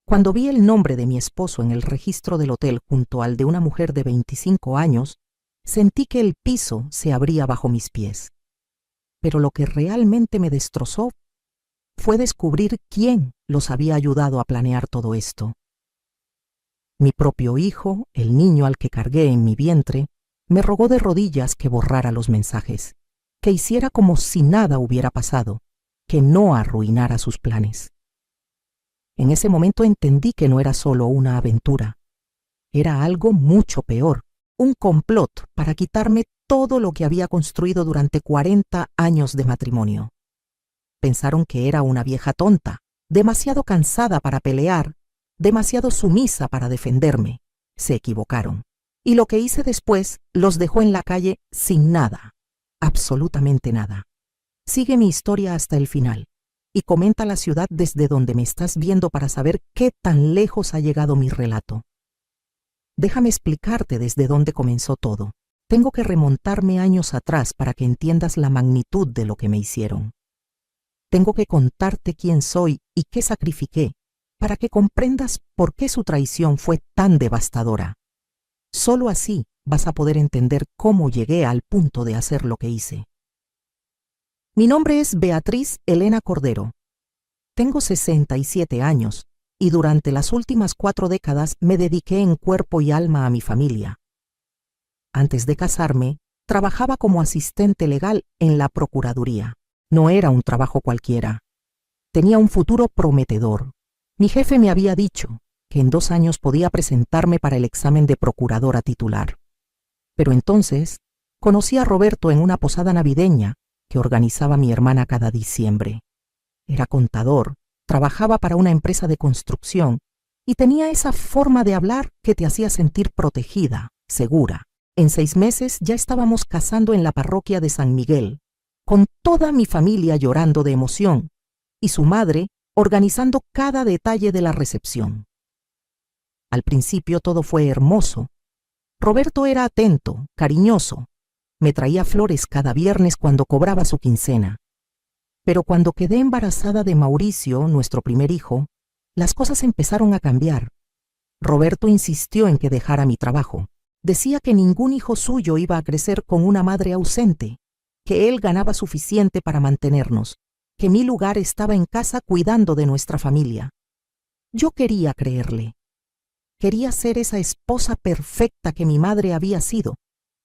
Cuando vi el nombre de mi esposo en el registro del hotel junto al de una mujer de 25 años, sentí que el piso se abría bajo mis pies. Pero lo que realmente me destrozó fue descubrir quién los había ayudado a planear todo esto. Mi propio hijo, el niño al que cargué en mi vientre, me rogó de rodillas que borrara los mensajes, que hiciera como si nada hubiera pasado, que no arruinara sus planes. En ese momento entendí que no era solo una aventura, era algo mucho peor, un complot para quitarme todo lo que había construido durante 40 años de matrimonio. Pensaron que era una vieja tonta, demasiado cansada para pelear, demasiado sumisa para defenderme. Se equivocaron. Y lo que hice después los dejó en la calle sin nada, absolutamente nada. Sigue mi historia hasta el final y comenta la ciudad desde donde me estás viendo para saber qué tan lejos ha llegado mi relato. Déjame explicarte desde dónde comenzó todo. Tengo que remontarme años atrás para que entiendas la magnitud de lo que me hicieron. Tengo que contarte quién soy y qué sacrifiqué, para que comprendas por qué su traición fue tan devastadora. Solo así vas a poder entender cómo llegué al punto de hacer lo que hice. Mi nombre es Beatriz Elena Cordero. Tengo 67 años y durante las últimas 4 décadas me dediqué en cuerpo y alma a mi familia. Antes de casarme, trabajaba como asistente legal en la Procuraduría. No era un trabajo cualquiera. Tenía un futuro prometedor. Mi jefe me había dicho que en 2 años podía presentarme para el examen de procuradora titular. Pero entonces conocí a Roberto en una posada navideña que organizaba mi hermana cada diciembre. Era contador, trabajaba para una empresa de construcción y tenía esa forma de hablar que te hacía sentir protegida, segura. En 6 meses ya estábamos casando en la parroquia de San Miguel, con toda mi familia llorando de emoción y su madre organizando cada detalle de la recepción. Al principio todo fue hermoso. Roberto era atento, cariñoso. Me traía flores cada viernes cuando cobraba su quincena. Pero cuando quedé embarazada de Mauricio, nuestro primer hijo, las cosas empezaron a cambiar. Roberto insistió en que dejara mi trabajo. Decía que ningún hijo suyo iba a crecer con una madre ausente, que él ganaba suficiente para mantenernos, que mi lugar estaba en casa cuidando de nuestra familia. Yo quería creerle. Quería ser esa esposa perfecta que mi madre había sido,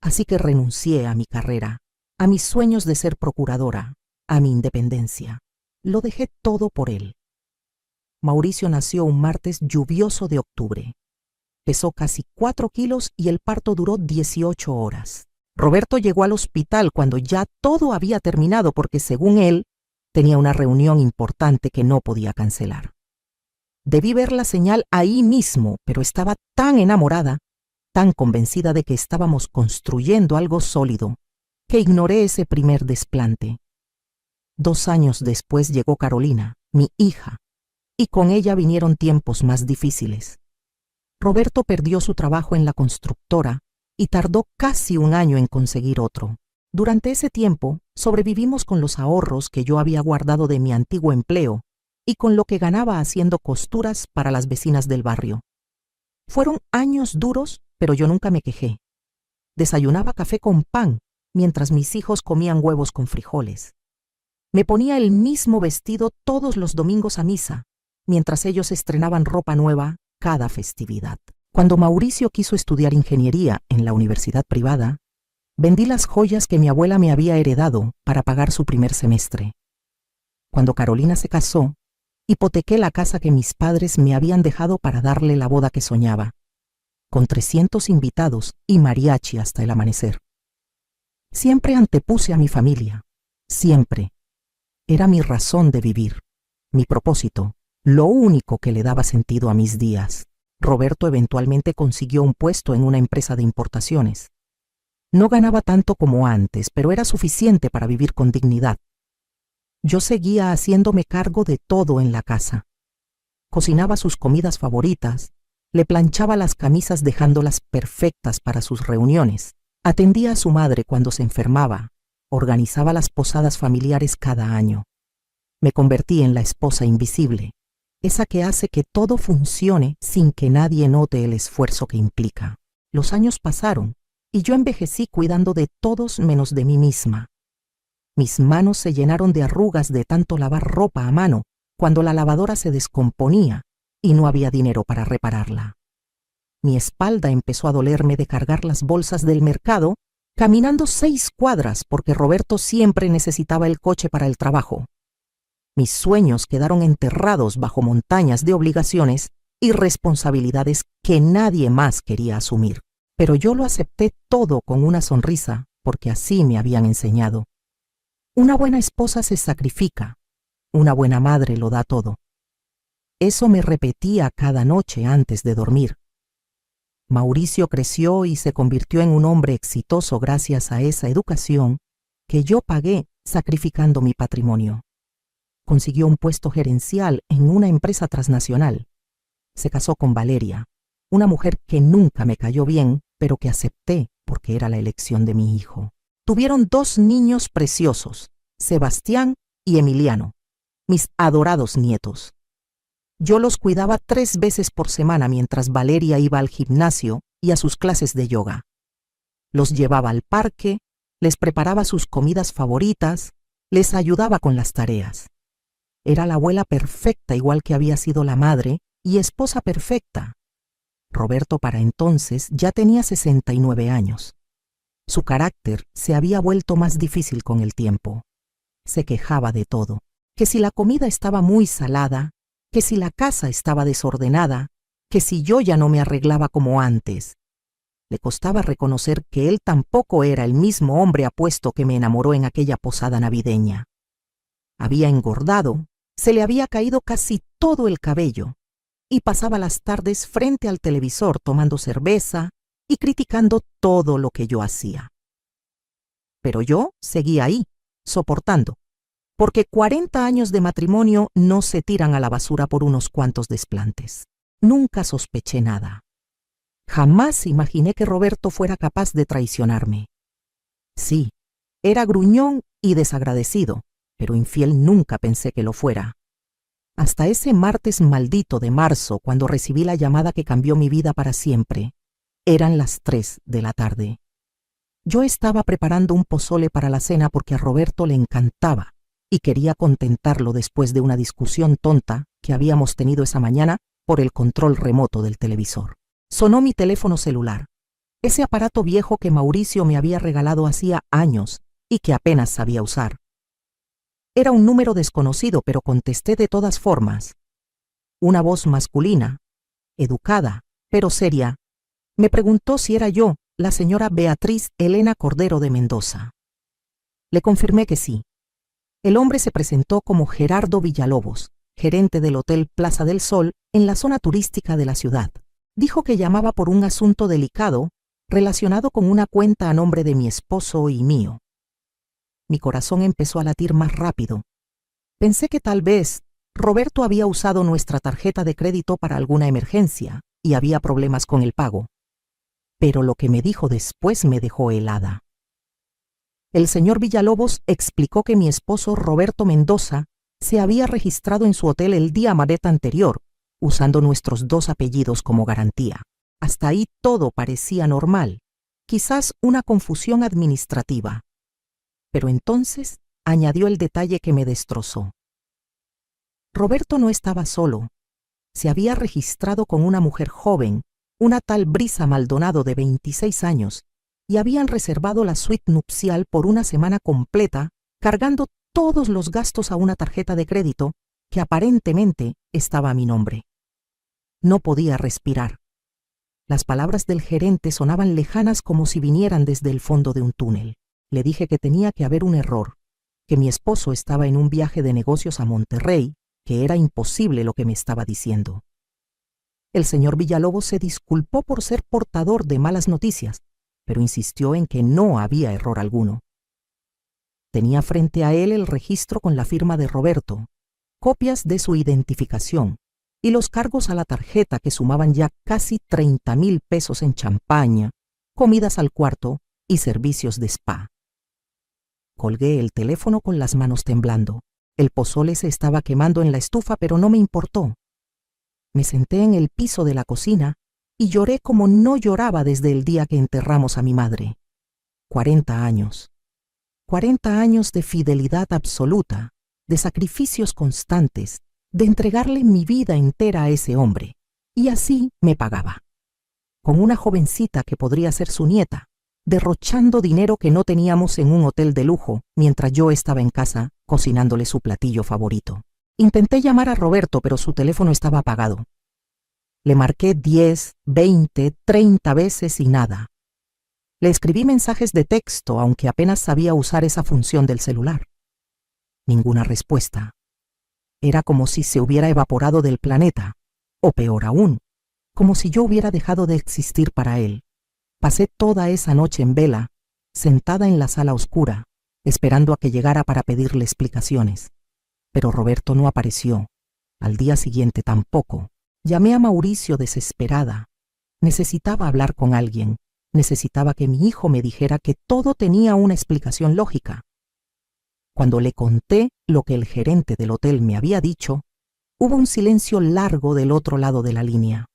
así que renuncié a mi carrera, a mis sueños de ser procuradora, a mi independencia. Lo dejé todo por él. Mauricio nació un martes lluvioso de octubre. Pesó casi 4 kilos y el parto duró 18 horas. Roberto llegó al hospital cuando ya todo había terminado porque, según él, tenía una reunión importante que no podía cancelar. Debí ver la señal ahí mismo, pero estaba tan enamorada, tan convencida de que estábamos construyendo algo sólido, que ignoré ese primer desplante. 2 años después llegó Carolina, mi hija, y con ella vinieron tiempos más difíciles. Roberto perdió su trabajo en la constructora y tardó casi 1 año en conseguir otro. Durante ese tiempo, sobrevivimos con los ahorros que yo había guardado de mi antiguo empleo y con lo que ganaba haciendo costuras para las vecinas del barrio. Fueron años duros, pero yo nunca me quejé. Desayunaba café con pan, mientras mis hijos comían huevos con frijoles. Me ponía el mismo vestido todos los domingos a misa, mientras ellos estrenaban ropa nueva cada festividad. Cuando Mauricio quiso estudiar ingeniería en la universidad privada, vendí las joyas que mi abuela me había heredado para pagar su primer semestre. Cuando Carolina se casó, hipotequé la casa que mis padres me habían dejado para darle la boda que soñaba, con 300 invitados y mariachi hasta el amanecer. Siempre antepuse a mi familia, siempre. Era mi razón de vivir, mi propósito, lo único que le daba sentido a mis días. Roberto eventualmente consiguió un puesto en una empresa de importaciones. No ganaba tanto como antes, pero era suficiente para vivir con dignidad. Yo seguía haciéndome cargo de todo en la casa. Cocinaba sus comidas favoritas, le planchaba las camisas dejándolas perfectas para sus reuniones, atendía a su madre cuando se enfermaba, organizaba las posadas familiares cada año. Me convertí en la esposa invisible, esa que hace que todo funcione sin que nadie note el esfuerzo que implica. Los años pasaron y yo envejecí cuidando de todos menos de mí misma. Mis manos se llenaron de arrugas de tanto lavar ropa a mano cuando la lavadora se descomponía y no había dinero para repararla. Mi espalda empezó a dolerme de cargar las bolsas del mercado, caminando 6 cuadras porque Roberto siempre necesitaba el coche para el trabajo. Mis sueños quedaron enterrados bajo montañas de obligaciones y responsabilidades que nadie más quería asumir. Pero yo lo acepté todo con una sonrisa porque así me habían enseñado. Una buena esposa se sacrifica, una buena madre lo da todo. Eso me repetía cada noche antes de dormir. Mauricio creció y se convirtió en un hombre exitoso gracias a esa educación que yo pagué sacrificando mi patrimonio. Consiguió un puesto gerencial en una empresa transnacional. Se casó con Valeria, una mujer que nunca me cayó bien, pero que acepté porque era la elección de mi hijo. Tuvieron 2 niños preciosos, Sebastián y Emiliano, mis adorados nietos. Yo los cuidaba 3 veces por semana mientras Valeria iba al gimnasio y a sus clases de yoga. Los llevaba al parque, les preparaba sus comidas favoritas, les ayudaba con las tareas. Era la abuela perfecta igual que había sido la madre y esposa perfecta. Roberto para entonces ya tenía 69 años. Su carácter se había vuelto más difícil con el tiempo. Se quejaba de todo, que si la comida estaba muy salada, que si la casa estaba desordenada, que si yo ya no me arreglaba como antes. Le costaba reconocer que él tampoco era el mismo hombre apuesto que me enamoró en aquella posada navideña. Había engordado, se le había caído casi todo el cabello y pasaba las tardes frente al televisor tomando cerveza y criticando todo lo que yo hacía. Pero yo seguía ahí, soportando, porque 40 años de matrimonio no se tiran a la basura por unos cuantos desplantes. Nunca sospeché nada. Jamás imaginé que Roberto fuera capaz de traicionarme. Sí, era gruñón y desagradecido, pero infiel nunca pensé que lo fuera. Hasta ese martes maldito de marzo, cuando recibí la llamada que cambió mi vida para siempre. Eran las 3 de la tarde. Yo estaba preparando un pozole para la cena porque a Roberto le encantaba y quería contentarlo después de una discusión tonta que habíamos tenido esa mañana por el control remoto del televisor. Sonó mi teléfono celular, ese aparato viejo que Mauricio me había regalado hacía años y que apenas sabía usar. Era un número desconocido, pero contesté de todas formas. Una voz masculina, educada, pero seria, me preguntó si era yo, la señora Beatriz Elena Cordero de Mendoza. Le confirmé que sí. El hombre se presentó como Gerardo Villalobos, gerente del Hotel Plaza del Sol en la zona turística de la ciudad. Dijo que llamaba por un asunto delicado relacionado con una cuenta a nombre de mi esposo y mío. Mi corazón empezó a latir más rápido. Pensé que tal vez Roberto había usado nuestra tarjeta de crédito para alguna emergencia y había problemas con el pago. Pero lo que me dijo después me dejó helada. El señor Villalobos explicó que mi esposo Roberto Mendoza se había registrado en su hotel el día Maret anterior, usando nuestros 2 apellidos como garantía. Hasta ahí todo parecía normal, quizás una confusión administrativa. Pero entonces añadió el detalle que me destrozó. Roberto no estaba solo. Se había registrado con una mujer joven, una tal Brisa Maldonado de 26 años, y habían reservado la suite nupcial por una semana completa, cargando todos los gastos a una tarjeta de crédito que aparentemente estaba a mi nombre. No podía respirar. Las palabras del gerente sonaban lejanas como si vinieran desde el fondo de un túnel. Le dije que tenía que haber un error, que mi esposo estaba en un viaje de negocios a Monterrey, que era imposible lo que me estaba diciendo. El señor Villalobos se disculpó por ser portador de malas noticias, pero insistió en que no había error alguno. Tenía frente a él el registro con la firma de Roberto, copias de su identificación y los cargos a la tarjeta que sumaban ya casi 30,000 pesos en champaña, comidas al cuarto y servicios de spa. Colgué el teléfono con las manos temblando. El pozole se estaba quemando en la estufa, pero no me importó. Me senté en el piso de la cocina y lloré como no lloraba desde el día que enterramos a mi madre. 40 años. 40 años de fidelidad absoluta, de sacrificios constantes, de entregarle mi vida entera a ese hombre. Y así me pagaba. Con una jovencita que podría ser su nieta, derrochando dinero que no teníamos en un hotel de lujo, mientras yo estaba en casa cocinándole su platillo favorito. Intenté llamar a Roberto, pero su teléfono estaba apagado. Le marqué 10, 20, 30 veces y nada. Le escribí mensajes de texto, aunque apenas sabía usar esa función del celular. Ninguna respuesta. Era como si se hubiera evaporado del planeta, o peor aún, como si yo hubiera dejado de existir para él. Pasé toda esa noche en vela, sentada en la sala oscura, esperando a que llegara para pedirle explicaciones. Pero Roberto no apareció. Al día siguiente tampoco. Llamé a Mauricio desesperada. Necesitaba hablar con alguien. Necesitaba que mi hijo me dijera que todo tenía una explicación lógica. Cuando le conté lo que el gerente del hotel me había dicho, hubo un silencio largo del otro lado de la línea.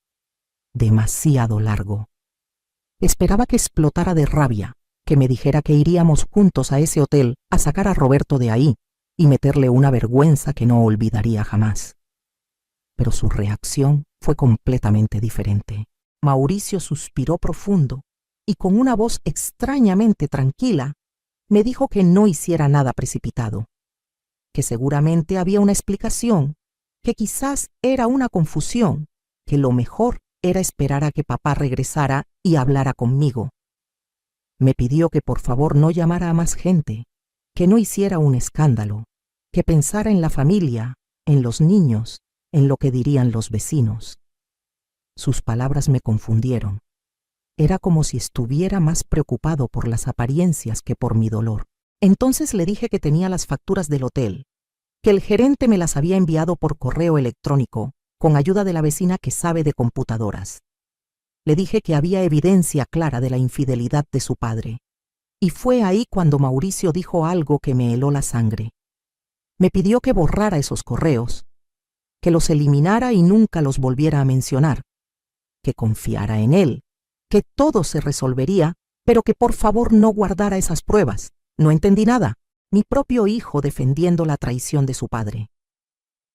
Demasiado largo. Esperaba que explotara de rabia, que me dijera que iríamos juntos a ese hotel a sacar a Roberto de ahí y meterle una vergüenza que no olvidaría jamás. Pero su reacción fue completamente diferente. Mauricio suspiró profundo y con una voz extrañamente tranquila me dijo que no hiciera nada precipitado, que seguramente había una explicación, que quizás era una confusión, que lo mejor era esperar a que papá regresara y hablara conmigo. Me pidió que por favor no llamara a más gente, que no hiciera un escándalo, que pensara en la familia, en los niños, en lo que dirían los vecinos. Sus palabras me confundieron. Era como si estuviera más preocupado por las apariencias que por mi dolor. Entonces le dije que tenía las facturas del hotel, que el gerente me las había enviado por correo electrónico, con ayuda de la vecina que sabe de computadoras. Le dije que había evidencia clara de la infidelidad de su padre. Y fue ahí cuando Mauricio dijo algo que me heló la sangre. Me pidió que borrara esos correos, que los eliminara y nunca los volviera a mencionar, que confiara en él, que todo se resolvería, pero que por favor no guardara esas pruebas. No entendí nada. Mi propio hijo defendiendo la traición de su padre.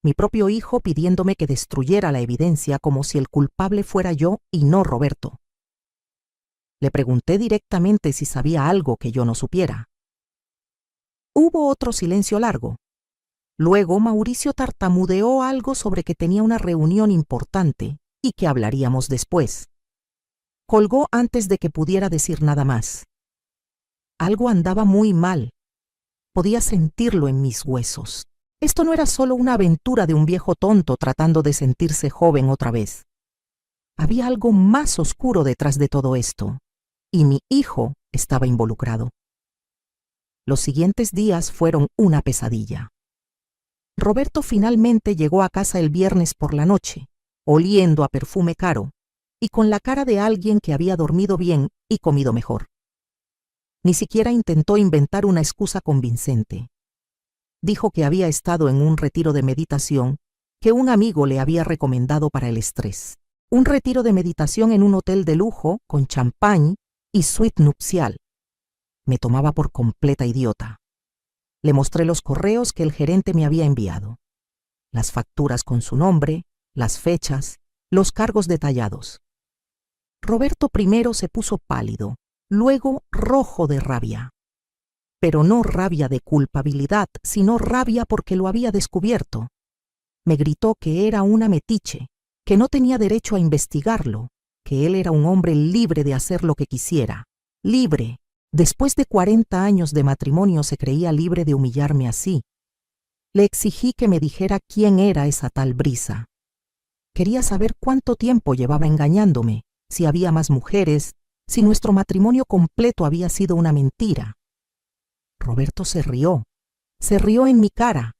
Mi propio hijo pidiéndome que destruyera la evidencia como si el culpable fuera yo y no Roberto. Le pregunté directamente si sabía algo que yo no supiera. Hubo otro silencio largo. Luego Mauricio tartamudeó algo sobre que tenía una reunión importante y que hablaríamos después. Colgó antes de que pudiera decir nada más. Algo andaba muy mal. Podía sentirlo en mis huesos. Esto no era solo una aventura de un viejo tonto tratando de sentirse joven otra vez. Había algo más oscuro detrás de todo esto, y mi hijo estaba involucrado. Los siguientes días fueron una pesadilla. Roberto finalmente llegó a casa el viernes por la noche, oliendo a perfume caro, y con la cara de alguien que había dormido bien y comido mejor. Ni siquiera intentó inventar una excusa convincente. Dijo que había estado en un retiro de meditación que un amigo le había recomendado para el estrés. Un retiro de meditación en un hotel de lujo con champán y suite nupcial. Me tomaba por completa idiota. Le mostré los correos que el gerente me había enviado. Las facturas con su nombre, las fechas, los cargos detallados. Roberto primero se puso pálido, luego rojo de rabia. Pero no rabia de culpabilidad, sino rabia porque lo había descubierto. Me gritó que era una metiche, que no tenía derecho a investigarlo, que él era un hombre libre de hacer lo que quisiera. Libre. Después de 40 años de matrimonio se creía libre de humillarme así. Le exigí que me dijera quién era esa tal Brisa. Quería saber cuánto tiempo llevaba engañándome, si había más mujeres, si nuestro matrimonio completo había sido una mentira. Roberto se rió en mi cara.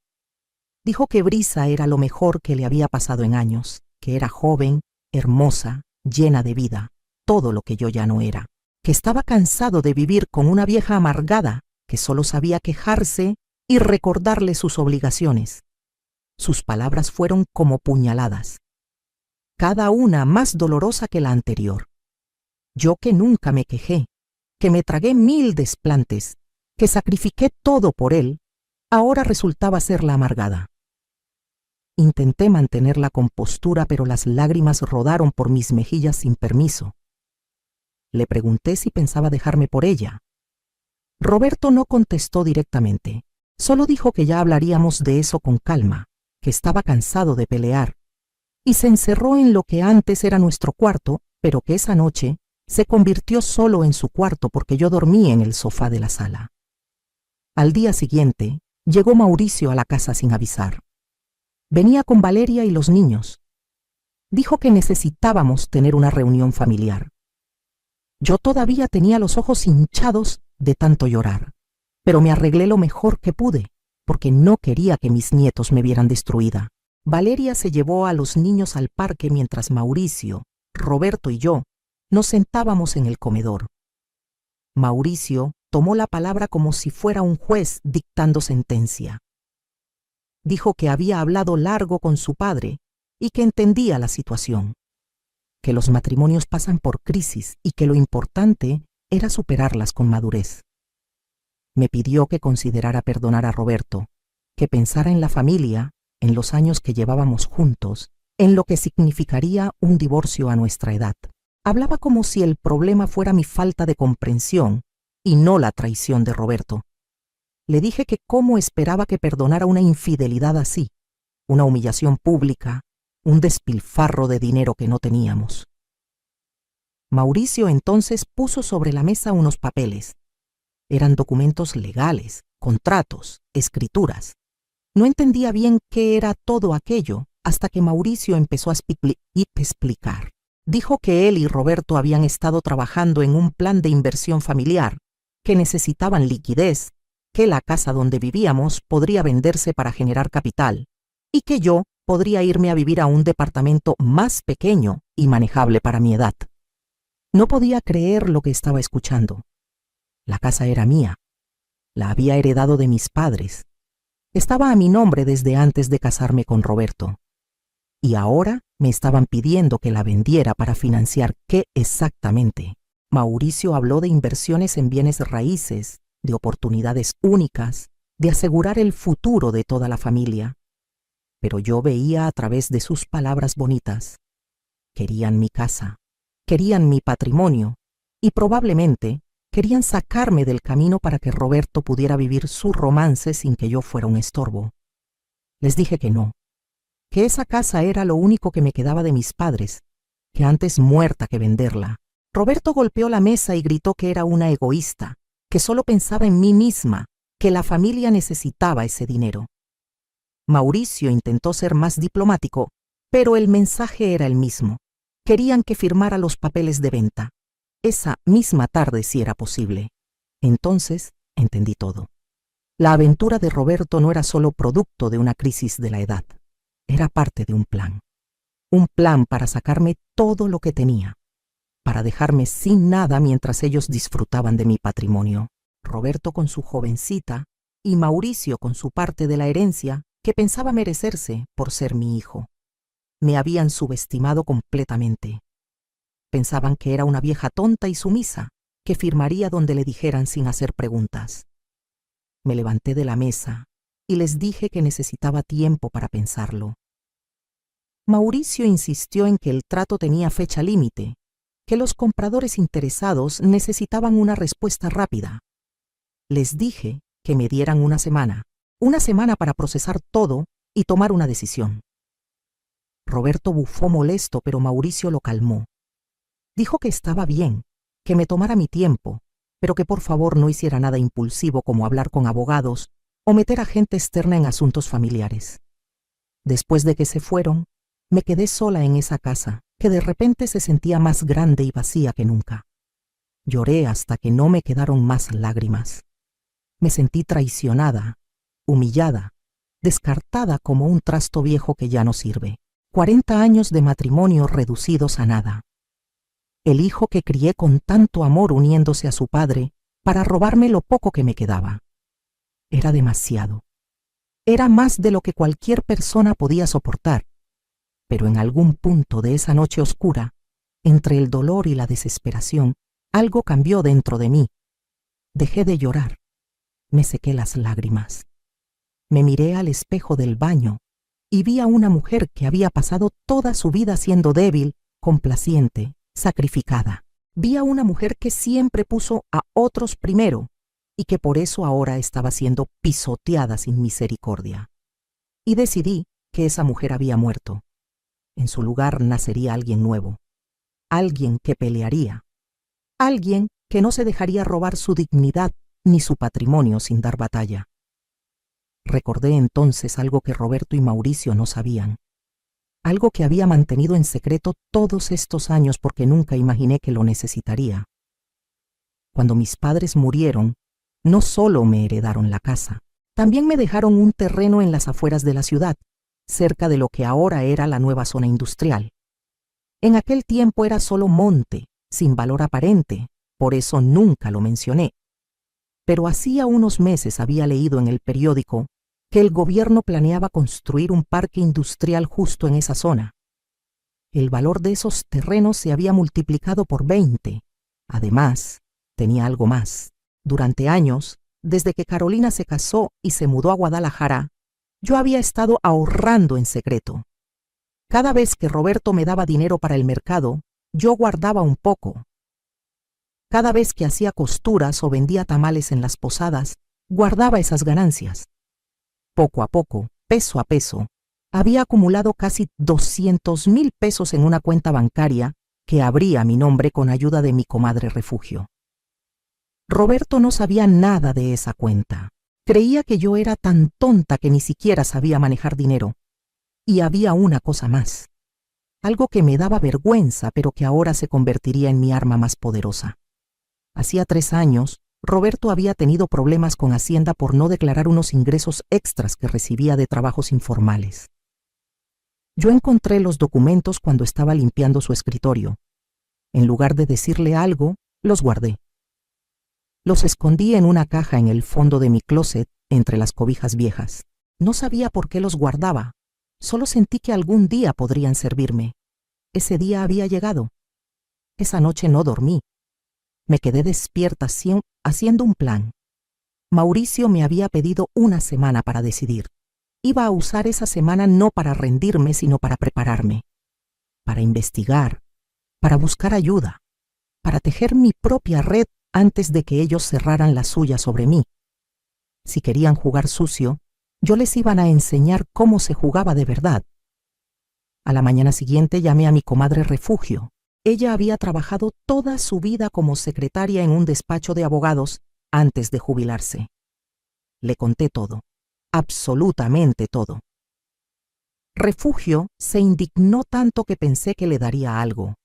Dijo que Brisa era lo mejor que le había pasado en años, que era joven, hermosa, llena de vida, todo lo que yo ya no era, que estaba cansado de vivir con una vieja amargada que solo sabía quejarse y recordarle sus obligaciones. Sus palabras fueron como puñaladas. cada una más dolorosa que la anterior. Yo que nunca me quejé, que me tragué 1000 desplantes, que sacrifiqué todo por él, ahora resultaba ser la amargada. Intenté mantener la compostura, pero las lágrimas rodaron por mis mejillas sin permiso. Le pregunté si pensaba dejarme por ella. Roberto no contestó directamente, solo dijo que ya hablaríamos de eso con calma, que estaba cansado de pelear, y se encerró en lo que antes era nuestro cuarto, pero que esa noche se convirtió solo en su cuarto porque yo dormí en el sofá de la sala. Al día siguiente, llegó Mauricio a la casa sin avisar. Venía con Valeria y los niños. Dijo que necesitábamos tener una reunión familiar. Yo todavía tenía los ojos hinchados de tanto llorar, pero me arreglé lo mejor que pude, porque no quería que mis nietos me vieran destruida. Valeria se llevó a los niños al parque mientras Mauricio, Roberto y yo nos sentábamos en el comedor. Mauricio tomó la palabra como si fuera un juez dictando sentencia. Dijo que había hablado largo con su padre y que entendía la situación, que los matrimonios pasan por crisis y que lo importante era superarlas con madurez. Me pidió que considerara perdonar a Roberto, que pensara en la familia, en los años que llevábamos juntos, en lo que significaría un divorcio a nuestra edad. Hablaba como si el problema fuera mi falta de comprensión y no la traición de Roberto. Le dije que cómo esperaba que perdonara una infidelidad así, una humillación pública, un despilfarro de dinero que no teníamos. Mauricio entonces puso sobre la mesa unos papeles. Eran documentos legales, contratos, escrituras. No entendía bien qué era todo aquello hasta que Mauricio empezó a explicar. Dijo que él y Roberto habían estado trabajando en un plan de inversión familiar, que necesitaban liquidez, que la casa donde vivíamos podría venderse para generar capital y que yo podría irme a vivir a un departamento más pequeño y manejable para mi edad. No podía creer lo que estaba escuchando. La casa era mía. La había heredado de mis padres. Estaba a mi nombre desde antes de casarme con Roberto. Y ahora me estaban pidiendo que la vendiera para financiar ¿qué exactamente? Mauricio habló de inversiones en bienes raíces, de oportunidades únicas, de asegurar el futuro de toda la familia. Pero yo veía a través de sus palabras bonitas. Querían mi casa, querían mi patrimonio y probablemente querían sacarme del camino para que Roberto pudiera vivir su romance sin que yo fuera un estorbo. Les dije que no, que esa casa era lo único que me quedaba de mis padres, que antes muerta que venderla. Roberto golpeó la mesa y gritó que era una egoísta, que solo pensaba en mí misma, que la familia necesitaba ese dinero. Mauricio intentó ser más diplomático, pero el mensaje era el mismo. Querían que firmara los papeles de venta. Esa misma tarde si era posible. Entonces entendí todo. La aventura de Roberto no era solo producto de una crisis de la edad. Era parte de un plan. Un plan para sacarme todo lo que tenía, para dejarme sin nada mientras ellos disfrutaban de mi patrimonio. Roberto con su jovencita y Mauricio con su parte de la herencia que pensaba merecerse por ser mi hijo. Me habían subestimado completamente. Pensaban que era una vieja tonta y sumisa, que firmaría donde le dijeran sin hacer preguntas. Me levanté de la mesa y les dije que necesitaba tiempo para pensarlo. Mauricio insistió en que el trato tenía fecha límite, que los compradores interesados necesitaban una respuesta rápida. Les dije que me dieran una semana para procesar todo y tomar una decisión. Roberto bufó molesto, pero Mauricio lo calmó. Dijo que estaba bien, que me tomara mi tiempo, pero que por favor no hiciera nada impulsivo como hablar con abogados o meter a gente externa en asuntos familiares. Después de que se fueron, me quedé sola en esa casa, que de repente se sentía más grande y vacía que nunca. Lloré hasta que no me quedaron más lágrimas. Me sentí traicionada, humillada, descartada como un trasto viejo que ya no sirve. 40 años de matrimonio reducidos a nada. El hijo que crié con tanto amor uniéndose a su padre para robarme lo poco que me quedaba. Era demasiado. Era más de lo que cualquier persona podía soportar. Pero en algún punto de esa noche oscura, entre el dolor y la desesperación, algo cambió dentro de mí. Dejé de llorar. Me sequé las lágrimas. Me miré al espejo del baño y vi a una mujer que había pasado toda su vida siendo débil, complaciente, sacrificada. Vi a una mujer que siempre puso a otros primero y que por eso ahora estaba siendo pisoteada sin misericordia. Y decidí que esa mujer había muerto. En su lugar nacería alguien nuevo, alguien que pelearía, alguien que no se dejaría robar su dignidad ni su patrimonio sin dar batalla. Recordé entonces algo que Roberto y Mauricio no sabían, algo que había mantenido en secreto todos estos años porque nunca imaginé que lo necesitaría. Cuando mis padres murieron, no solo me heredaron la casa, también me dejaron un terreno en las afueras de la ciudad, cerca de lo que ahora era la nueva zona industrial. En aquel tiempo era solo monte, sin valor aparente, por eso nunca lo mencioné. Pero hacía unos meses había leído en el periódico que el gobierno planeaba construir un parque industrial justo en esa zona. El valor de esos terrenos se había multiplicado por 20. Además, tenía algo más. Durante años, desde que Carolina se casó y se mudó a Guadalajara, yo había estado ahorrando en secreto. Cada vez que Roberto me daba dinero para el mercado, yo guardaba un poco. Cada vez que hacía costuras o vendía tamales en las posadas, guardaba esas ganancias. Poco a poco, peso a peso, había acumulado casi 200,000 pesos en una cuenta bancaria que abría mi nombre con ayuda de mi comadre Refugio. Roberto no sabía nada de esa cuenta. Creía que yo era tan tonta que ni siquiera sabía manejar dinero. Y había una cosa más, algo que me daba vergüenza, pero que ahora se convertiría en mi arma más poderosa. Hacía 3 años, Roberto había tenido problemas con Hacienda por no declarar unos ingresos extras que recibía de trabajos informales. Yo encontré los documentos cuando estaba limpiando su escritorio. En lugar de decirle algo, los guardé. Los escondí en una caja en el fondo de mi closet, entre las cobijas viejas. No sabía por qué los guardaba. Solo sentí que algún día podrían servirme. Ese día había llegado. Esa noche no dormí. Me quedé despierta haciendo un plan. Mauricio me había pedido una semana para decidir. Iba a usar esa semana no para rendirme, sino para prepararme, para investigar, para buscar ayuda, para tejer mi propia red antes de que ellos cerraran la suya sobre mí. Si querían jugar sucio, yo les iba a enseñar cómo se jugaba de verdad. A la mañana siguiente llamé a mi comadre Refugio. Ella había trabajado toda su vida como secretaria en un despacho de abogados antes de jubilarse. Le conté todo, absolutamente todo. Refugio se indignó tanto que pensé que le daría algo.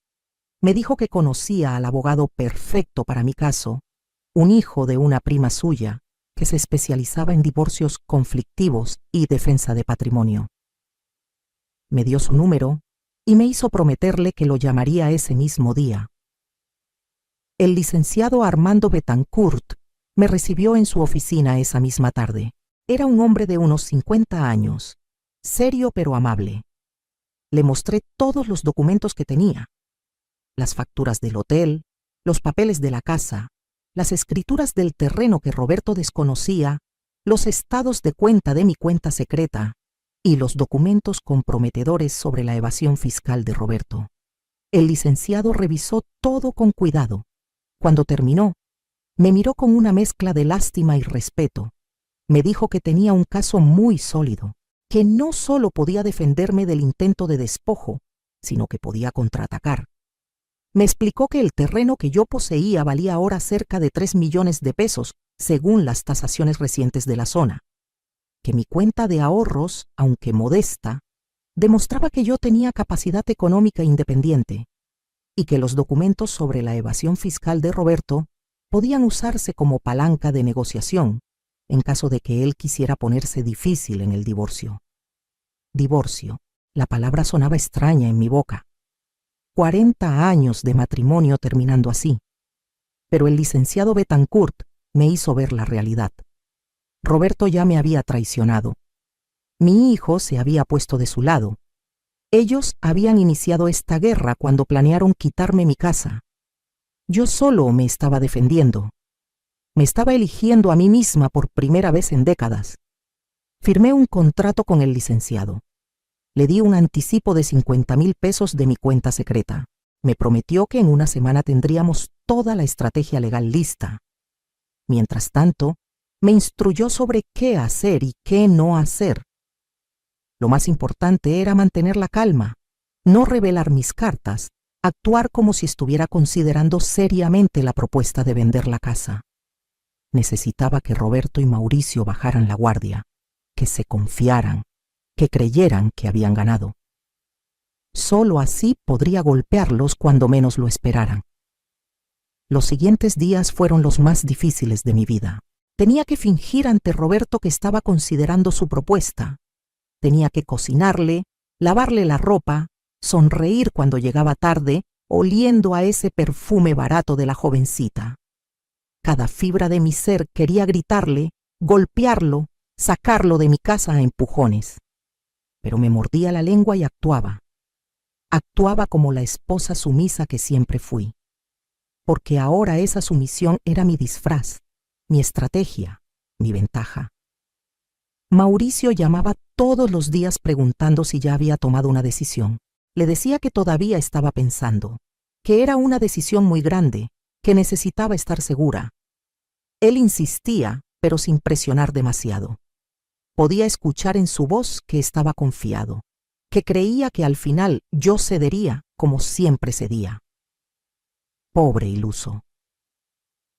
Me dijo que conocía al abogado perfecto para mi caso, un hijo de una prima suya, que se especializaba en divorcios conflictivos y defensa de patrimonio. Me dio su número y me hizo prometerle que lo llamaría ese mismo día. El licenciado Armando Betancourt me recibió en su oficina esa misma tarde. Era un hombre de unos 50 años, serio pero amable. Le mostré todos los documentos que tenía: las facturas del hotel, los papeles de la casa, las escrituras del terreno que Roberto desconocía, los estados de cuenta de mi cuenta secreta y los documentos comprometedores sobre la evasión fiscal de Roberto. El licenciado revisó todo con cuidado. Cuando terminó, me miró con una mezcla de lástima y respeto. Me dijo que tenía un caso muy sólido, que no solo podía defenderme del intento de despojo, sino que podía contraatacar. Me explicó que el terreno que yo poseía valía ahora cerca de 3 millones de pesos, según las tasaciones recientes de la zona. Que mi cuenta de ahorros, aunque modesta, demostraba que yo tenía capacidad económica independiente y que los documentos sobre la evasión fiscal de Roberto podían usarse como palanca de negociación en caso de que él quisiera ponerse difícil en el divorcio. Divorcio. La palabra sonaba extraña en mi boca. 40 años de matrimonio terminando así. Pero el licenciado Betancourt me hizo ver la realidad. Roberto ya me había traicionado. Mi hijo se había puesto de su lado. Ellos habían iniciado esta guerra cuando planearon quitarme mi casa. Yo solo me estaba defendiendo. Me estaba eligiendo a mí misma por primera vez en décadas. Firmé un contrato con el licenciado. Le di un anticipo de 50,000 pesos de mi cuenta secreta. Me prometió que en una semana tendríamos toda la estrategia legal lista. Mientras tanto, me instruyó sobre qué hacer y qué no hacer. Lo más importante era mantener la calma, no revelar mis cartas, actuar como si estuviera considerando seriamente la propuesta de vender la casa. Necesitaba que Roberto y Mauricio bajaran la guardia, que se confiaran, que creyeran que habían ganado. Solo así podría golpearlos cuando menos lo esperaran. Los siguientes días fueron los más difíciles de mi vida. Tenía que fingir ante Roberto que estaba considerando su propuesta. Tenía que cocinarle, lavarle la ropa, sonreír cuando llegaba tarde, oliendo a ese perfume barato de la jovencita. Cada fibra de mi ser quería gritarle, golpearlo, sacarlo de mi casa a empujones. Pero me mordía la lengua y actuaba. Actuaba como la esposa sumisa que siempre fui. Porque ahora esa sumisión era mi disfraz, mi estrategia, mi ventaja. Mauricio llamaba todos los días preguntando si ya había tomado una decisión. Le decía que todavía estaba pensando, que era una decisión muy grande, que necesitaba estar segura. Él insistía, pero sin presionar demasiado. Podía escuchar en su voz que estaba confiado, que creía que al final yo cedería como siempre cedía. Pobre iluso.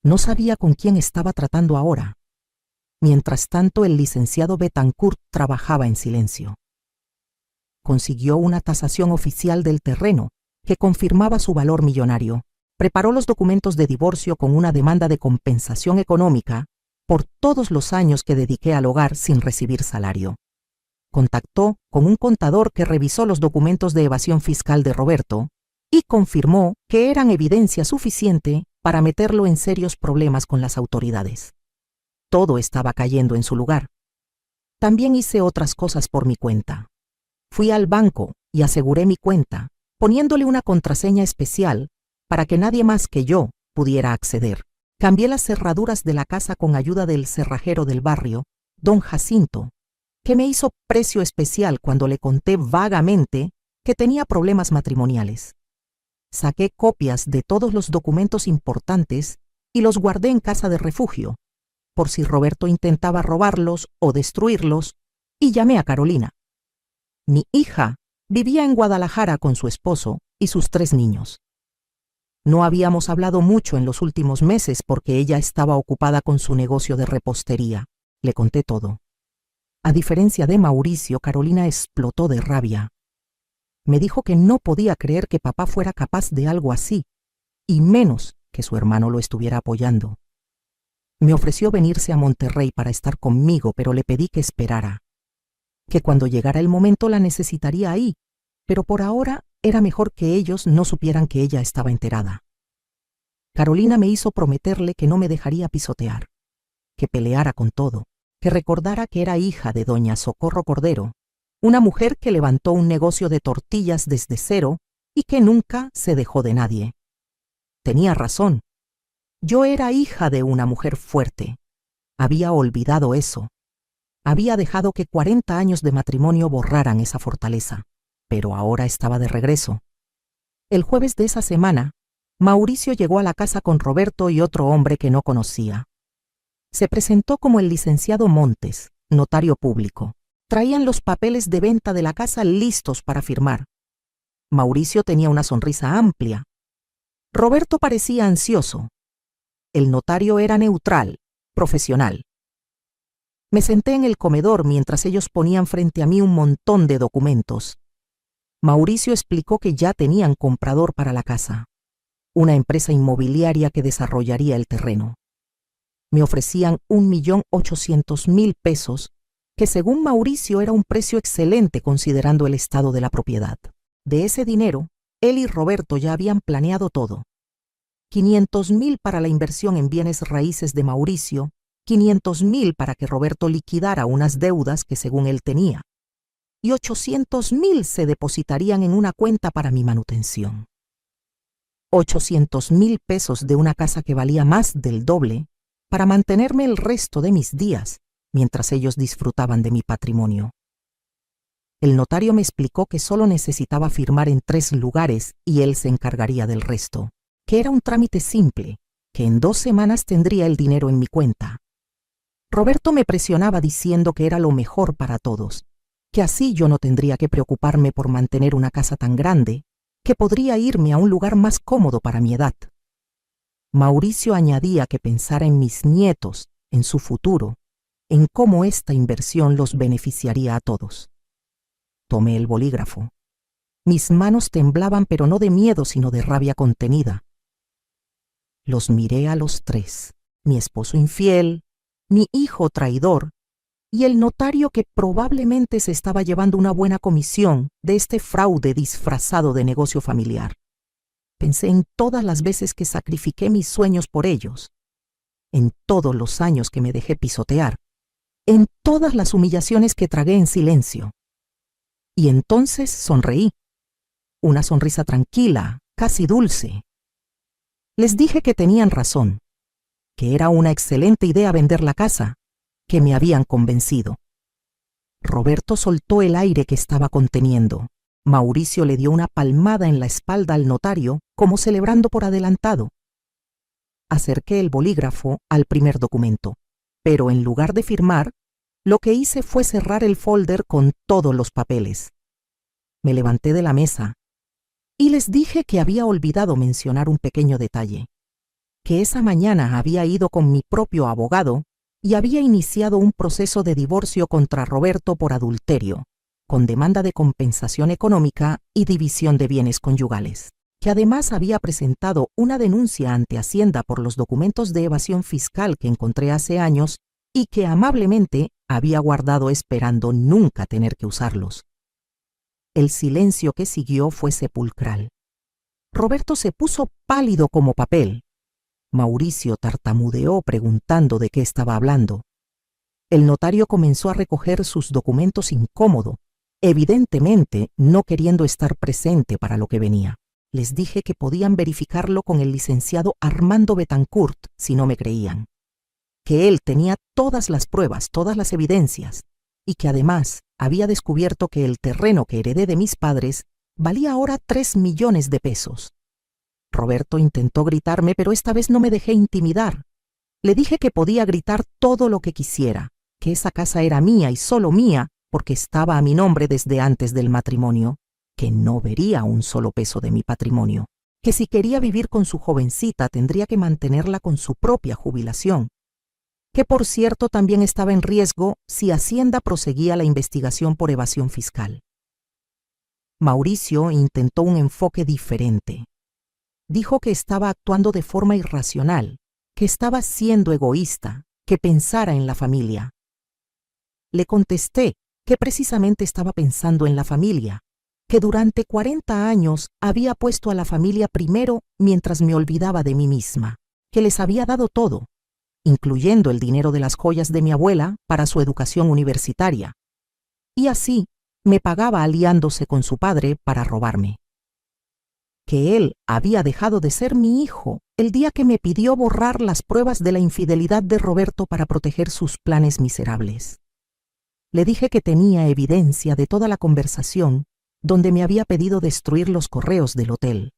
No sabía con quién estaba tratando ahora. Mientras tanto, el licenciado Betancourt trabajaba en silencio. Consiguió una tasación oficial del terreno que confirmaba su valor millonario. Preparó los documentos de divorcio con una demanda de compensación económica por todos los años que dediqué al hogar sin recibir salario. Contactó con un contador que revisó los documentos de evasión fiscal de Roberto y confirmó que eran evidencia suficiente para meterlo en serios problemas con las autoridades. Todo estaba cayendo en su lugar. También hice otras cosas por mi cuenta. Fui al banco y aseguré mi cuenta, poniéndole una contraseña especial para que nadie más que yo pudiera acceder. Cambié las cerraduras de la casa con ayuda del cerrajero del barrio, don Jacinto, que me hizo precio especial cuando le conté vagamente que tenía problemas matrimoniales. Saqué copias de todos los documentos importantes y los guardé en casa de refugio, por si Roberto intentaba robarlos o destruirlos, y llamé a Carolina. Mi hija vivía en Guadalajara con su esposo y sus 3 niños. No habíamos hablado mucho en los últimos meses porque ella estaba ocupada con su negocio de repostería. Le conté todo. A diferencia de Mauricio, Carolina explotó de rabia. Me dijo que no podía creer que papá fuera capaz de algo así, y menos que su hermano lo estuviera apoyando. Me ofreció venirse a Monterrey para estar conmigo, pero le pedí que esperara. Que cuando llegara el momento la necesitaría ahí, pero por ahora era mejor que ellos no supieran que ella estaba enterada. Carolina me hizo prometerle que no me dejaría pisotear, que peleara con todo, que recordara que era hija de doña Socorro Cordero, una mujer que levantó un negocio de tortillas desde cero y que nunca se dejó de nadie. Tenía razón. Yo era hija de una mujer fuerte. Había olvidado eso. Había dejado que 40 años de matrimonio borraran esa fortaleza, pero ahora estaba de regreso. El jueves de esa semana, Mauricio llegó a la casa con Roberto y otro hombre que no conocía. Se presentó como el licenciado Montes, notario público. Traían los papeles de venta de la casa listos para firmar. Mauricio tenía una sonrisa amplia. Roberto parecía ansioso. El notario era neutral, profesional. Me senté en el comedor mientras ellos ponían frente a mí un montón de documentos. Mauricio explicó que ya tenían comprador para la casa, una empresa inmobiliaria que desarrollaría el terreno. Me ofrecían 1,800,000 pesos, que según Mauricio era un precio excelente considerando el estado de la propiedad. De ese dinero, él y Roberto ya habían planeado todo. 500,000 para la inversión en bienes raíces de Mauricio, 500,000 para que Roberto liquidara unas deudas que según él tenía. y 800.000 se depositarían en una cuenta para mi manutención. 800.000 pesos de una casa que valía más del doble para mantenerme el resto de mis días mientras ellos disfrutaban de mi patrimonio. El notario me explicó que solo necesitaba firmar en 3 lugares y él se encargaría del resto, que era un trámite simple, que en 2 semanas tendría el dinero en mi cuenta. Roberto me presionaba diciendo que era lo mejor para todos, que así yo no tendría que preocuparme por mantener una casa tan grande, que podría irme a un lugar más cómodo para mi edad. Mauricio añadía que pensara en mis nietos, en su futuro, en cómo esta inversión los beneficiaría a todos. Tomé el bolígrafo. Mis manos temblaban, pero no de miedo, sino de rabia contenida. Los miré a los 3, mi esposo infiel, mi hijo traidor y el notario que probablemente se estaba llevando una buena comisión de este fraude disfrazado de negocio familiar. Pensé en todas las veces que sacrifiqué mis sueños por ellos, en todos los años que me dejé pisotear, en todas las humillaciones que tragué en silencio. Y entonces sonreí, una sonrisa tranquila, casi dulce. Les dije que tenían razón, que era una excelente idea vender la casa, que me habían convencido. Roberto soltó el aire que estaba conteniendo. Mauricio le dio una palmada en la espalda al notario, como celebrando por adelantado. Acerqué el bolígrafo al primer documento, pero en lugar de firmar, lo que hice fue cerrar el folder con todos los papeles. Me levanté de la mesa y les dije que había olvidado mencionar un pequeño detalle, que esa mañana había ido con mi propio abogado y había iniciado un proceso de divorcio contra Roberto por adulterio, con demanda de compensación económica y división de bienes conyugales, que además había presentado una denuncia ante Hacienda por los documentos de evasión fiscal que encontré hace años y que amablemente había guardado esperando nunca tener que usarlos. El silencio que siguió fue sepulcral. Roberto se puso pálido como papel. Mauricio tartamudeó preguntando de qué estaba hablando. El notario comenzó a recoger sus documentos incómodo, evidentemente no queriendo estar presente para lo que venía. Les dije que podían verificarlo con el licenciado Armando Betancourt si no me creían, que él tenía todas las pruebas, todas las evidencias, y que además había descubierto que el terreno que heredé de mis padres valía ahora 3 millones de pesos. Roberto intentó gritarme, pero esta vez no me dejé intimidar. Le dije que podía gritar todo lo que quisiera, que esa casa era mía y solo mía porque estaba a mi nombre desde antes del matrimonio, que no vería un solo peso de mi patrimonio, que si quería vivir con su jovencita tendría que mantenerla con su propia jubilación, que por cierto también estaba en riesgo si Hacienda proseguía la investigación por evasión fiscal. Mauricio intentó un enfoque diferente. Dijo que estaba actuando de forma irracional, que estaba siendo egoísta, que pensara en la familia. Le contesté que precisamente estaba pensando en la familia, que durante 40 años había puesto a la familia primero mientras me olvidaba de mí misma, que les había dado todo, incluyendo el dinero de las joyas de mi abuela para su educación universitaria, y así me pagaba aliándose con su padre para robarme. Que él había dejado de ser mi hijo el día que me pidió borrar las pruebas de la infidelidad de Roberto para proteger sus planes miserables. Le dije que tenía evidencia de toda la conversación donde me había pedido destruir los correos del hotel,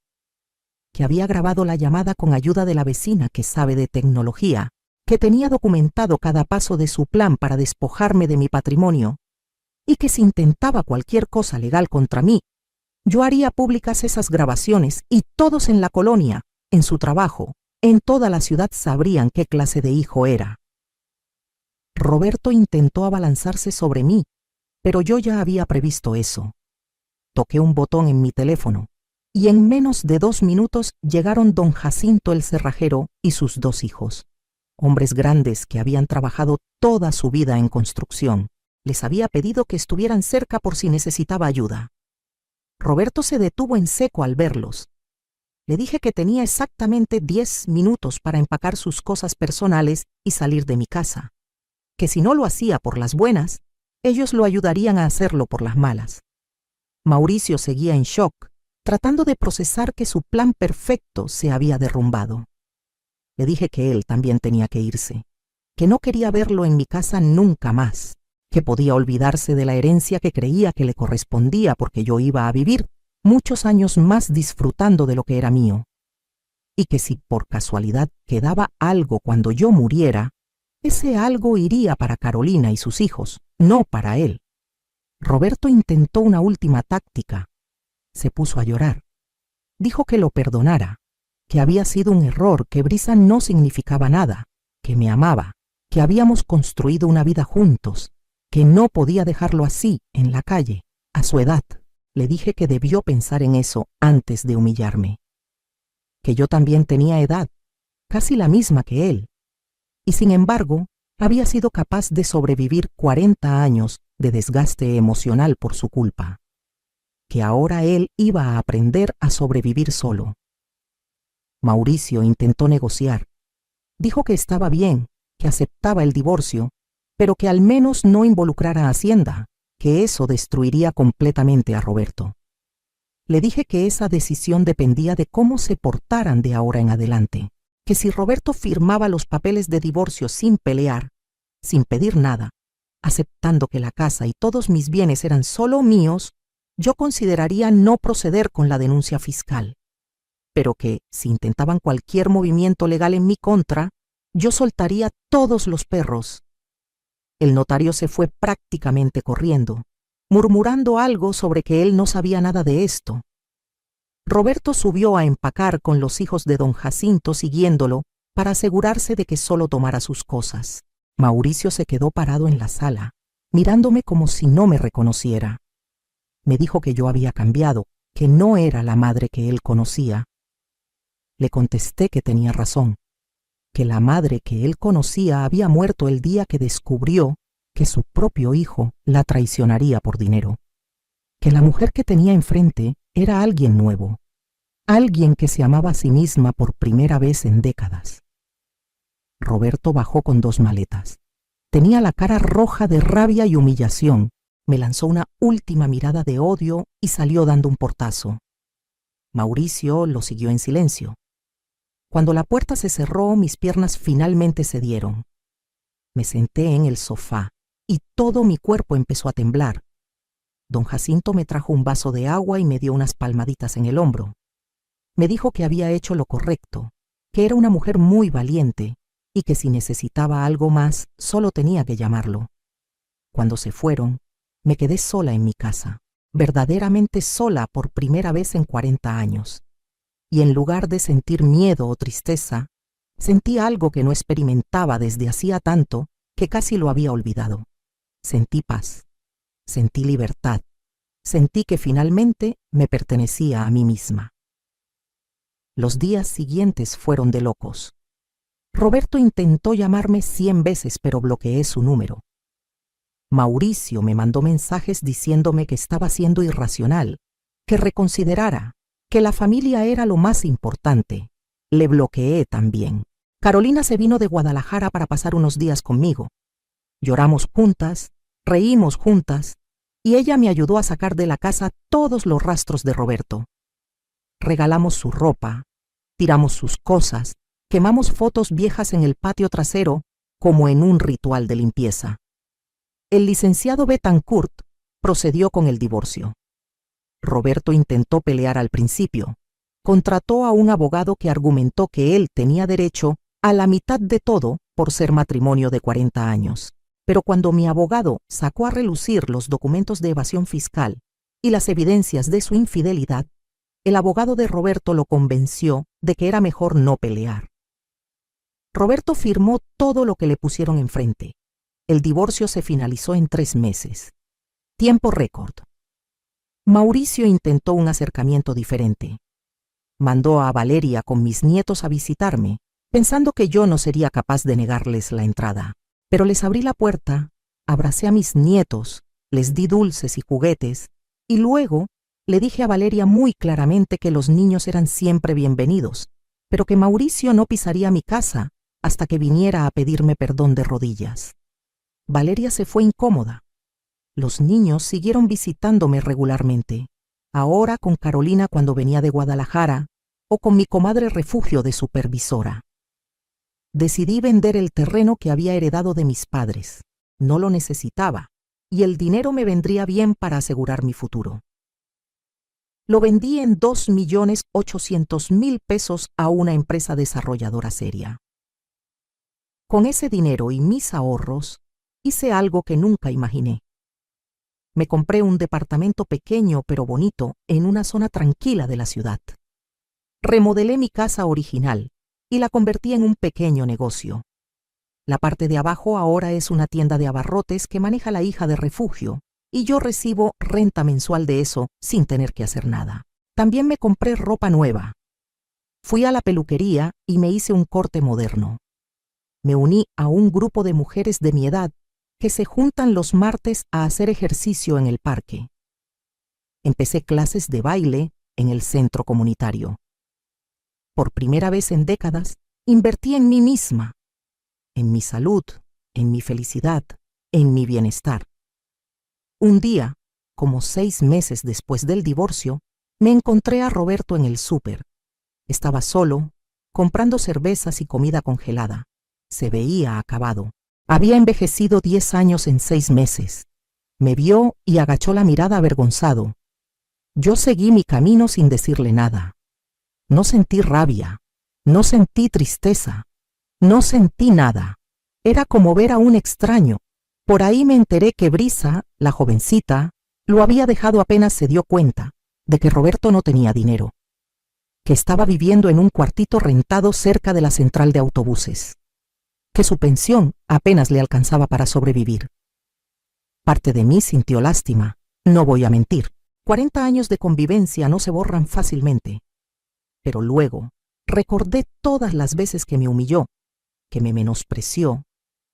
que había grabado la llamada con ayuda de la vecina que sabe de tecnología, que tenía documentado cada paso de su plan para despojarme de mi patrimonio, y que si intentaba cualquier cosa legal contra mí, yo haría públicas esas grabaciones y todos en la colonia, en su trabajo, en toda la ciudad sabrían qué clase de hijo era. Roberto intentó abalanzarse sobre mí, pero yo ya había previsto eso. Toqué un botón en mi teléfono y en menos de 2 minutos llegaron don Jacinto el cerrajero y sus 2 hijos, hombres grandes que habían trabajado toda su vida en construcción. Les había pedido que estuvieran cerca por si necesitaba ayuda. Roberto se detuvo en seco al verlos. Le dije que tenía exactamente 10 minutos para empacar sus cosas personales y salir de mi casa, que si no lo hacía por las buenas, ellos lo ayudarían a hacerlo por las malas. Mauricio seguía en shock, tratando de procesar que su plan perfecto se había derrumbado. Le dije que él también tenía que irse, que no quería verlo en mi casa nunca más, que podía olvidarse de la herencia que creía que le correspondía porque yo iba a vivir muchos años más disfrutando de lo que era mío, y que si por casualidad quedaba algo cuando yo muriera, ese algo iría para Carolina y sus hijos, no para él. Roberto intentó una última táctica. Se puso a llorar. Dijo que lo perdonara, que había sido un error, que Brisa no significaba nada, que me amaba, que habíamos construido una vida juntos, que no podía dejarlo así, en la calle, a su edad. Le dije que debió pensar en eso antes de humillarme. Que yo también tenía edad, casi la misma que él, y sin embargo, había sido capaz de sobrevivir 40 años de desgaste emocional por su culpa. Que ahora él iba a aprender a sobrevivir solo. Mauricio intentó negociar. Dijo que estaba bien, que aceptaba el divorcio, pero que al menos no involucrara a Hacienda, que eso destruiría completamente a Roberto. Le dije que esa decisión dependía de cómo se portaran de ahora en adelante, que si Roberto firmaba los papeles de divorcio sin pelear, sin pedir nada, aceptando que la casa y todos mis bienes eran solo míos, yo consideraría no proceder con la denuncia fiscal, pero que, si intentaban cualquier movimiento legal en mi contra, yo soltaría todos los perros. El notario se fue prácticamente corriendo, murmurando algo sobre que él no sabía nada de esto. Roberto subió a empacar con los hijos de don Jacinto siguiéndolo para asegurarse de que solo tomara sus cosas. Mauricio se quedó parado en la sala, mirándome como si no me reconociera. Me dijo que yo había cambiado, que no era la madre que él conocía. Le contesté que tenía razón, que la madre que él conocía había muerto el día que descubrió que su propio hijo la traicionaría por dinero, que la mujer que tenía enfrente era alguien nuevo, alguien que se amaba a sí misma por primera vez en décadas. Roberto bajó con 2 maletas. Tenía la cara roja de rabia y humillación. Me lanzó una última mirada de odio y salió dando un portazo. Mauricio lo siguió en silencio. Cuando la puerta se cerró, mis piernas finalmente cedieron. Me senté en el sofá y todo mi cuerpo empezó a temblar. Don Jacinto me trajo un vaso de agua y me dio unas palmaditas en el hombro. Me dijo que había hecho lo correcto, que era una mujer muy valiente y que si necesitaba algo más, solo tenía que llamarlo. Cuando se fueron, me quedé sola en mi casa, verdaderamente sola por primera vez en 40 años. Y en lugar de sentir miedo o tristeza, sentí algo que no experimentaba desde hacía tanto que casi lo había olvidado. Sentí paz, sentí libertad, sentí que finalmente me pertenecía a mí misma. Los días siguientes fueron de locos. Roberto intentó llamarme 100 veces, pero bloqueé su número. Mauricio me mandó mensajes diciéndome que estaba siendo irracional, que reconsiderara, que la familia era lo más importante. Le bloqueé también. Carolina se vino de Guadalajara para pasar unos días conmigo. Lloramos juntas, reímos juntas, y ella me ayudó a sacar de la casa todos los rastros de Roberto. Regalamos su ropa, tiramos sus cosas, quemamos fotos viejas en el patio trasero como en un ritual de limpieza. El licenciado Betancourt procedió con el divorcio. Roberto intentó pelear al principio. Contrató a un abogado que argumentó que él tenía derecho a la mitad de todo por ser matrimonio de 40 años. Pero cuando mi abogado sacó a relucir los documentos de evasión fiscal y las evidencias de su infidelidad, el abogado de Roberto lo convenció de que era mejor no pelear. Roberto firmó todo lo que le pusieron enfrente. El divorcio se finalizó en 3 meses. Tiempo récord. Mauricio intentó un acercamiento diferente. Mandó a Valeria con mis nietos a visitarme, pensando que yo no sería capaz de negarles la entrada. Pero les abrí la puerta, abracé a mis nietos, les di dulces y juguetes, y luego le dije a Valeria muy claramente que los niños eran siempre bienvenidos, pero que Mauricio no pisaría mi casa hasta que viniera a pedirme perdón de rodillas. Valeria se fue incómoda. Los niños siguieron visitándome regularmente, ahora con Carolina cuando venía de Guadalajara o con mi comadre refugio de supervisora. Decidí vender el terreno que había heredado de mis padres. No lo necesitaba, y el dinero me vendría bien para asegurar mi futuro. Lo vendí en 2.800.000 pesos a una empresa desarrolladora seria. Con ese dinero y mis ahorros, hice algo que nunca imaginé. Me compré un departamento pequeño pero bonito en una zona tranquila de la ciudad. Remodelé mi casa original y la convertí en un pequeño negocio. La parte de abajo ahora es una tienda de abarrotes que maneja la hija de refugio, y yo recibo renta mensual de eso sin tener que hacer nada. También me compré ropa nueva. Fui a la peluquería y me hice un corte moderno. Me uní a un grupo de mujeres de mi edad que se juntan los martes a hacer ejercicio en el parque. Empecé clases de baile en el centro comunitario. Por primera vez en décadas, invertí en mí misma, en mi salud, en mi felicidad, en mi bienestar. Un día, como 6 meses después del divorcio, me encontré a Roberto en el súper. Estaba solo, comprando cervezas y comida congelada. Se veía acabado. Había envejecido 10 años en 6 meses. Me vio y agachó la mirada avergonzado. Yo seguí mi camino sin decirle nada. No sentí rabia, no sentí tristeza, no sentí nada. Era como ver a un extraño. Por ahí me enteré que Brisa, la jovencita, lo había dejado apenas se dio cuenta de que Roberto no tenía dinero, que estaba viviendo en un cuartito rentado cerca de la central de autobuses, que su pensión apenas le alcanzaba para sobrevivir. Parte de mí sintió lástima, no voy a mentir. 40 años de convivencia no se borran fácilmente. Pero luego recordé todas las veces que me humilló, que me menospreció,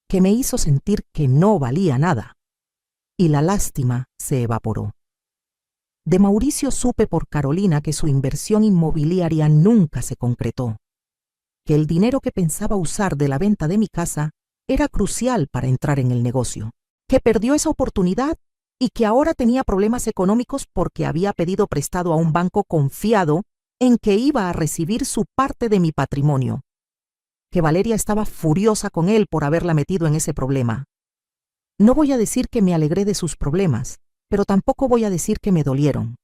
que me hizo sentir que no valía nada, y la lástima se evaporó. De Mauricio supe por Carolina que su inversión inmobiliaria nunca se concretó, que el dinero que pensaba usar de la venta de mi casa era crucial para entrar en el negocio, que perdió esa oportunidad y que ahora tenía problemas económicos porque había pedido prestado a un banco confiado en que iba a recibir su parte de mi patrimonio, que Valeria estaba furiosa con él por haberla metido en ese problema. No voy a decir que me alegré de sus problemas, pero tampoco voy a decir que me dolieron.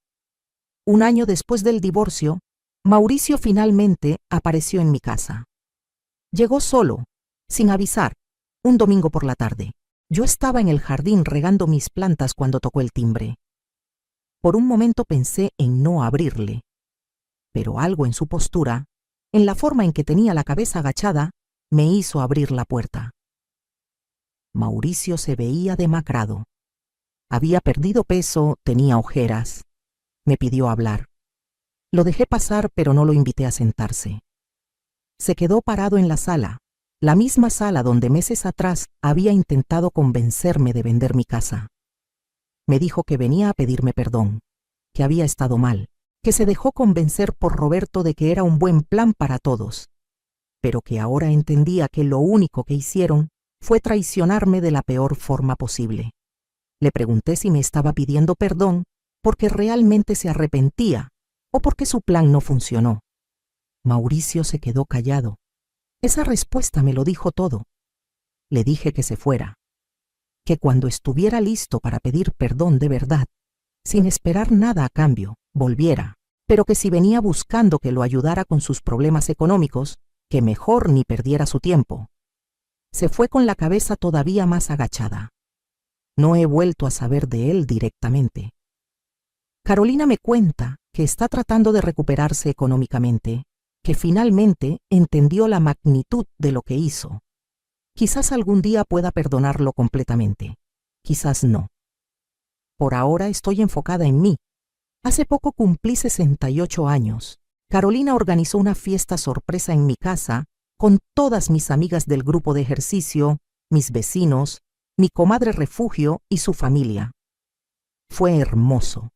Un año después del divorcio, Mauricio finalmente apareció en mi casa. Llegó solo, sin avisar, un domingo por la tarde. Yo estaba en el jardín regando mis plantas cuando tocó el timbre. Por un momento pensé en no abrirle, pero algo en su postura, en la forma en que tenía la cabeza agachada, me hizo abrir la puerta. Mauricio se veía demacrado. Había perdido peso, tenía ojeras. Me pidió hablar. Lo dejé pasar, pero no lo invité a sentarse. Se quedó parado en la sala, la misma sala donde meses atrás había intentado convencerme de vender mi casa. Me dijo que venía a pedirme perdón, que había estado mal, que se dejó convencer por Roberto de que era un buen plan para todos, pero que ahora entendía que lo único que hicieron fue traicionarme de la peor forma posible. Le pregunté si me estaba pidiendo perdón porque realmente se arrepentía o porque su plan no funcionó. Mauricio se quedó callado. Esa respuesta me lo dijo todo. Le dije que se fuera, que cuando estuviera listo para pedir perdón de verdad, sin esperar nada a cambio, volviera, pero que si venía buscando que lo ayudara con sus problemas económicos, que mejor ni perdiera su tiempo. Se fue con la cabeza todavía más agachada. No he vuelto a saber de él directamente. Carolina me cuenta que está tratando de recuperarse económicamente, que finalmente entendió la magnitud de lo que hizo. Quizás algún día pueda perdonarlo completamente, quizás no. Por ahora estoy enfocada en mí. Hace poco cumplí 68 años. Carolina organizó una fiesta sorpresa en mi casa con todas mis amigas del grupo de ejercicio, mis vecinos, mi comadre refugio y su familia. Fue hermoso.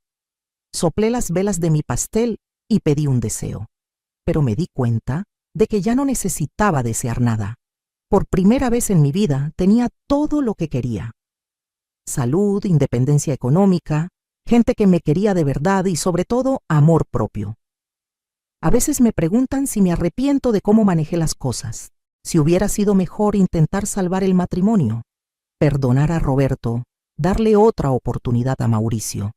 Soplé las velas de mi pastel y pedí un deseo, pero me di cuenta de que ya no necesitaba desear nada. Por primera vez en mi vida tenía todo lo que quería. salud, independencia económica, gente que me quería de verdad y sobre todo amor propio. A veces me preguntan si me arrepiento de cómo manejé las cosas, si hubiera sido mejor intentar salvar el matrimonio, perdonar a Roberto, darle otra oportunidad a Mauricio.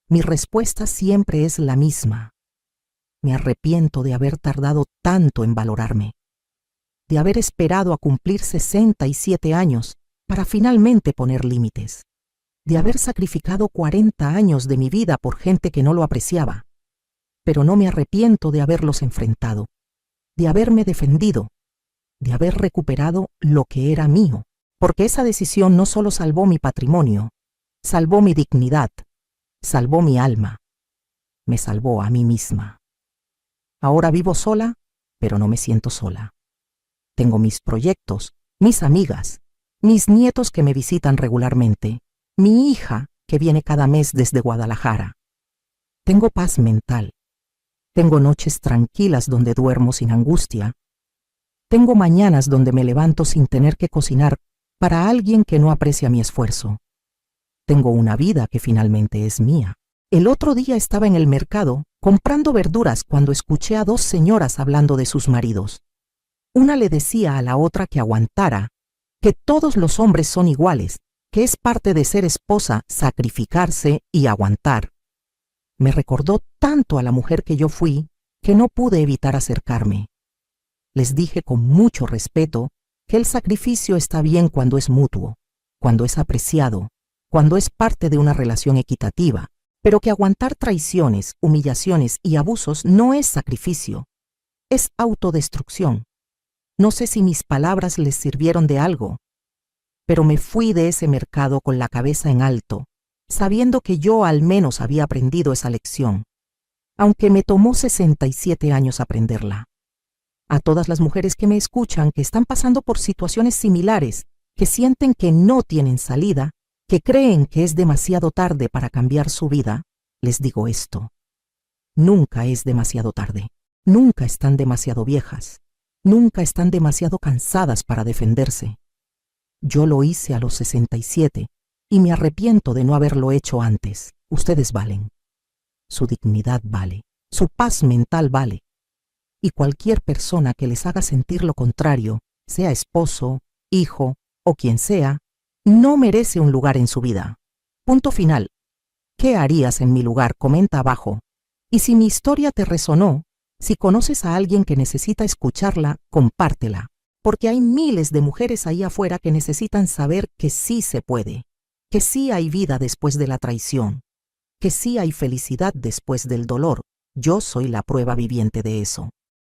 Mi respuesta siempre es la misma. Me arrepiento de haber tardado tanto en valorarme, de haber esperado a cumplir 67 años para finalmente poner límites, de haber sacrificado 40 años de mi vida por gente que no lo apreciaba. Pero no me arrepiento de haberlos enfrentado, de haberme defendido, de haber recuperado lo que era mío, porque esa decisión no solo salvó mi patrimonio, salvó mi dignidad, salvó mi alma, me salvó a mí misma. Ahora vivo sola, pero no me siento sola. Tengo mis proyectos, mis amigas, mis nietos que me visitan regularmente, mi hija que viene cada mes desde Guadalajara. Tengo paz mental. Tengo noches tranquilas donde duermo sin angustia. Tengo mañanas donde me levanto sin tener que cocinar para alguien que no aprecia mi esfuerzo. Tengo una vida que finalmente es mía. El otro día estaba en el mercado comprando verduras cuando escuché a dos señoras hablando de sus maridos. Una le decía a la otra que aguantara, que todos los hombres son iguales, que es parte de ser esposa sacrificarse y aguantar. Me recordó tanto a la mujer que yo fui que no pude evitar acercarme. Les dije con mucho respeto que el sacrificio está bien cuando es mutuo, cuando es apreciado, cuando es parte de una relación equitativa, pero que aguantar traiciones, humillaciones y abusos no es sacrificio, es autodestrucción. No sé si mis palabras les sirvieron de algo, pero me fui de ese mercado con la cabeza en alto, sabiendo que yo al menos había aprendido esa lección, aunque me tomó 67 años aprenderla. A todas las mujeres que me escuchan, que están pasando por situaciones similares, que sienten que no tienen salida, que creen que es demasiado tarde para cambiar su vida, les digo esto. Nunca es demasiado tarde. Nunca están demasiado viejas. Nunca están demasiado cansadas para defenderse. Yo lo hice a los 67 y me arrepiento de no haberlo hecho antes. Ustedes valen. Su dignidad vale. Su paz mental vale. Y cualquier persona que les haga sentir lo contrario, sea esposo, hijo o quien sea, no merece un lugar en su vida. Punto final. ¿Qué harías en mi lugar? Comenta abajo. Y si mi historia te resonó, si conoces a alguien que necesita escucharla, compártela. Porque hay miles de mujeres ahí afuera que necesitan saber que sí se puede, que sí hay vida después de la traición, que sí hay felicidad después del dolor. Yo soy la prueba viviente de eso.